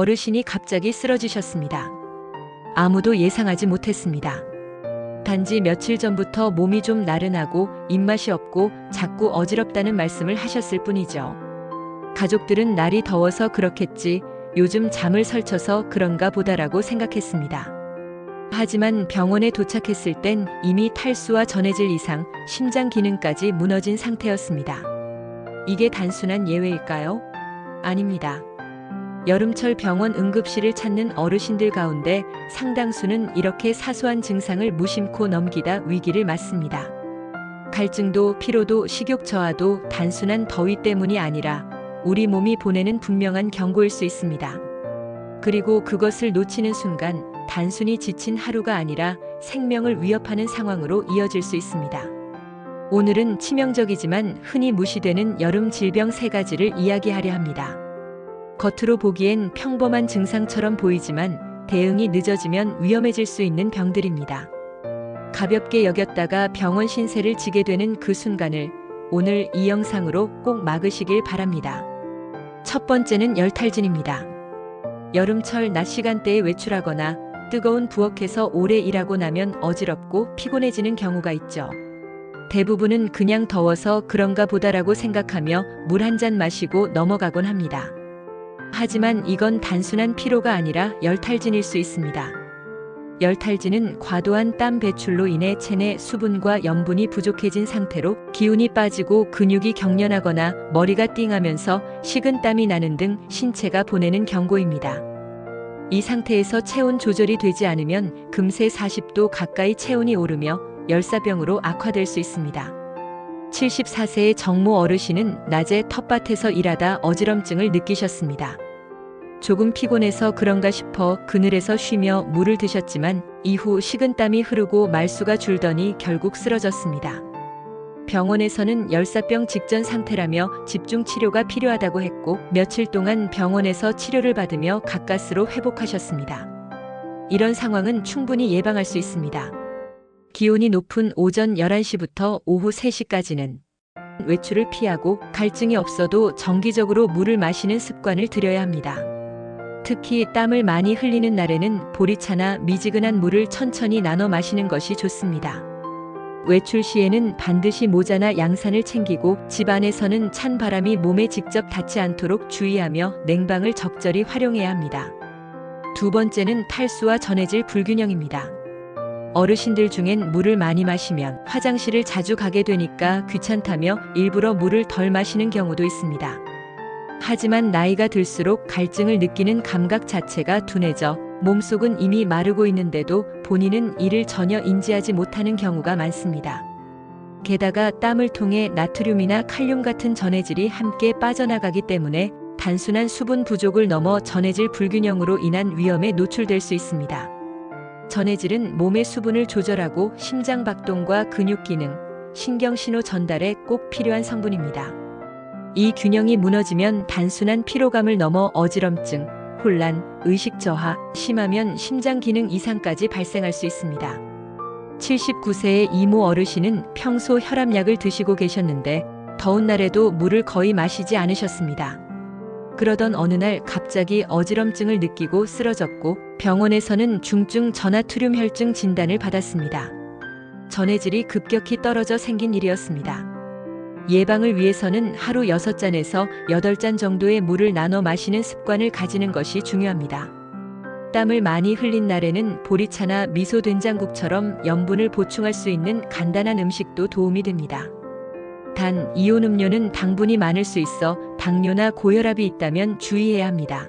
어르신이 갑자기 쓰러지셨습니다. 아무도 예상하지 못했습니다. 단지 며칠 전부터 몸이 좀 나른하고 입맛이 없고 자꾸 어지럽다는 말씀을 하셨을 뿐이죠. 가족들은 날이 더워서 그렇겠지, 요즘 잠을 설쳐서 그런가 보다라고 생각했습니다. 하지만 병원에 도착했을 땐 이미 탈수와 전해질 이상, 심장 기능까지 무너진 상태였습니다. 이게 단순한 예외일까요? 아닙니다. 여름철 병원 응급실을 찾는 어르신들 가운데 상당수는 이렇게 사소한 증상을 무심코 넘기다 위기를 맞습니다. 갈증도 피로도 식욕 저하도 단순한 더위 때문이 아니라 우리 몸이 보내는 분명한 경고일 수 있습니다. 그리고 그것을 놓치는 순간 단순히 지친 하루가 아니라 생명을 위협하는 상황으로 이어질 수 있습니다. 오늘은 치명적이지만 흔히 무시되는 여름 질병 3가지를 이야기하려 합니다. 겉으로 보기엔 평범한 증상처럼 보이지만 대응이 늦어지면 위험해질 수 있는 병들입니다. 가볍게 여겼다가 병원 신세를 지게 되는 그 순간을 오늘 이 영상으로 꼭 막으시길 바랍니다. 첫 번째는 열탈진입니다. 여름철 낮 시간대에 외출하거나 뜨거운 부엌에서 오래 일하고 나면 어지럽고 피곤해지는 경우가 있죠. 대부분은 그냥 더워서 그런가 보다라고 생각하며 물 한 잔 마시고 넘어가곤 합니다. 하지만 이건 단순한 피로가 아니라 열탈진일 수 있습니다. 열탈진은 과도한 땀 배출로 인해 체내 수분과 염분이 부족해진 상태로 기운이 빠지고 근육이 경련하거나 머리가 띵하면서 식은땀이 나는 등 신체가 보내는 경고입니다. 이 상태에서 체온 조절이 되지 않으면 금세 40도 가까이 체온이 오르며 열사병으로 악화될 수 있습니다. 74세의 정모 어르신은 낮에 텃밭에서 일하다 어지럼증을 느끼셨습니다. 조금 피곤해서 그런가 싶어 그늘에서 쉬며 물을 드셨지만 이후 식은땀이 흐르고 말수가 줄더니 결국 쓰러졌습니다. 병원에서는 열사병 직전 상태라며 집중 치료가 필요하다고 했고 며칠 동안 병원에서 치료를 받으며 가까스로 회복하셨습니다. 이런 상황은 충분히 예방할 수 있습니다. 기온이 높은 오전 11시부터 오후 3시까지는 외출을 피하고 갈증이 없어도 정기적으로 물을 마시는 습관을 들여야 합니다. 특히 땀을 많이 흘리는 날에는 보리차나 미지근한 물을 천천히 나눠 마시는 것이 좋습니다. 외출 시에는 반드시 모자나 양산을 챙기고 집 안에서는 찬 바람이 몸에 직접 닿지 않도록 주의하며 냉방을 적절히 활용해야 합니다. 두 번째는 탈수와 전해질 불균형입니다. 어르신들 중엔 물을 많이 마시면 화장실을 자주 가게 되니까 귀찮다며 일부러 물을 덜 마시는 경우도 있습니다. 하지만 나이가 들수록 갈증을 느끼는 감각 자체가 둔해져 몸속은 이미 마르고 있는데도 본인은 이를 전혀 인지하지 못하는 경우가 많습니다. 게다가 땀을 통해 나트륨이나 칼륨 같은 전해질이 함께 빠져나가기 때문에 단순한 수분 부족을 넘어 전해질 불균형으로 인한 위험에 노출될 수 있습니다. 전해질은 몸의 수분을 조절하고 심장 박동과 근육 기능, 신경 신호 전달에 꼭 필요한 성분입니다. 이 균형이 무너지면 단순한 피로감을 넘어 어지럼증, 혼란, 의식 저하, 심하면 심장 기능 이상까지 발생할 수 있습니다. 79세의 이모 어르신은 평소 혈압약을 드시고 계셨는데 더운 날에도 물을 거의 마시지 않으셨습니다. 그러던 어느 날 갑자기 어지럼증을 느끼고 쓰러졌고 병원에서는 중증 저나트륨 혈증 진단을 받았습니다. 전해질이 급격히 떨어져 생긴 일이었습니다. 예방을 위해서는 하루 6잔에서 8잔 정도의 물을 나눠 마시는 습관을 가지는 것이 중요합니다. 땀을 많이 흘린 날에는 보리차나 미소 된장국처럼 염분을 보충할 수 있는 간단한 음식도 도움이 됩니다. 단, 이온 음료는 당분이 많을 수 있어 당뇨나 고혈압이 있다면 주의해야 합니다.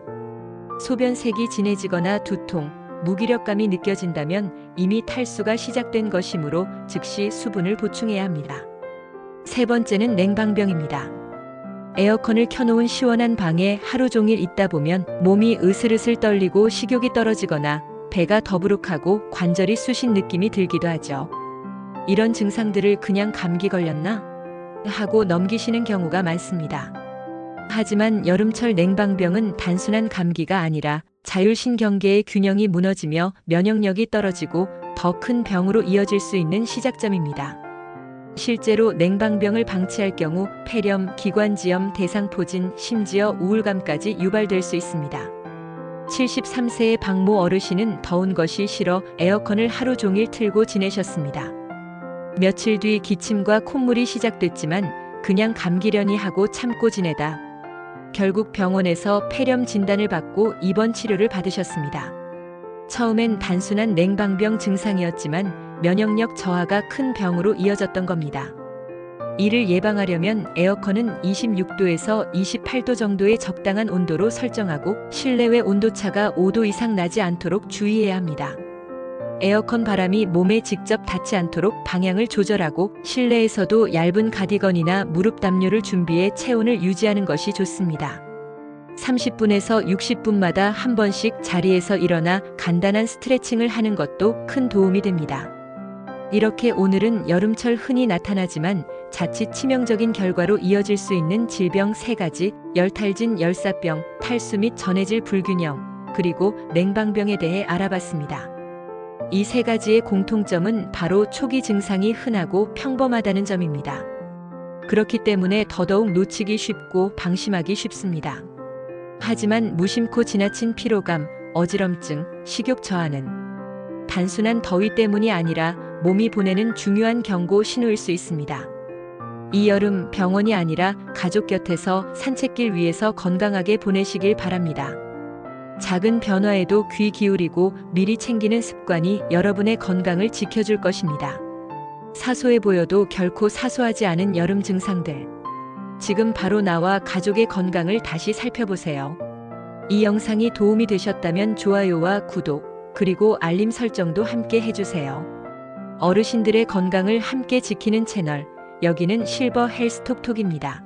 소변색이 진해지거나 두통, 무기력감이 느껴진다면 이미 탈수가 시작된 것이므로 즉시 수분을 보충해야 합니다. 세 번째는 냉방병입니다. 에어컨을 켜놓은 시원한 방에 하루 종일 있다 보면 몸이 으슬으슬 떨리고 식욕이 떨어지거나 배가 더부룩하고 관절이 쑤신 느낌이 들기도 하죠. 이런 증상들을 그냥 감기 걸렸나? 하고 넘기시는 경우가 많습니다. 하지만 여름철 냉방병은 단순한 감기가 아니라 자율신경계의 균형이 무너지며 면역력이 떨어지고 더 큰 병으로 이어질 수 있는 시작점입니다. 실제로 냉방병을 방치할 경우 폐렴, 기관지염, 대상포진, 심지어 우울감까지 유발될 수 있습니다. 73세의 박모 어르신은 더운 것이 싫어 에어컨을 하루 종일 틀고 지내셨습니다. 며칠 뒤 기침과 콧물이 시작됐지만 그냥 감기려니 하고 참고 지내다 결국 병원에서 폐렴 진단을 받고 입원 치료를 받으셨습니다. 처음엔 단순한 냉방병 증상이었지만 면역력 저하가 큰 병으로 이어졌던 겁니다. 이를 예방하려면 에어컨은 26도에서 28도 정도의 적당한 온도로 설정하고 실내외 온도차가 5도 이상 나지 않도록 주의해야 합니다. 에어컨 바람이 몸에 직접 닿지 않도록 방향을 조절하고 실내에서도 얇은 가디건이나 무릎 담요를 준비해 체온을 유지하는 것이 좋습니다. 30분에서 60분마다 한 번씩 자리에서 일어나 간단한 스트레칭을 하는 것도 큰 도움이 됩니다. 이렇게 오늘은 여름철 흔히 나타나지만 자칫 치명적인 결과로 이어질 수 있는 질병 3가지, 열탈진 열사병, 탈수 및 전해질 불균형, 그리고 냉방병에 대해 알아봤습니다. 이 3가지의 공통점은 바로 초기 증상이 흔하고 평범하다는 점입니다. 그렇기 때문에 더더욱 놓치기 쉽고 방심하기 쉽습니다. 하지만 무심코 지나친 피로감, 어지럼증, 식욕 저하는 단순한 더위 때문이 아니라 몸이 보내는 중요한 경고 신호일 수 있습니다. 이 여름 병원이 아니라 가족 곁에서 산책길 위에서 건강하게 보내시길 바랍니다. 작은 변화에도 귀 기울이고 미리 챙기는 습관이 여러분의 건강을 지켜줄 것입니다. 사소해 보여도 결코 사소하지 않은 여름 증상들. 지금 바로 나와 가족의 건강을 다시 살펴보세요. 이 영상이 도움이 되셨다면 좋아요와 구독, 그리고 알림 설정도 함께 해주세요. 어르신들의 건강을 함께 지키는 채널, 여기는 실버 헬스톡톡입니다.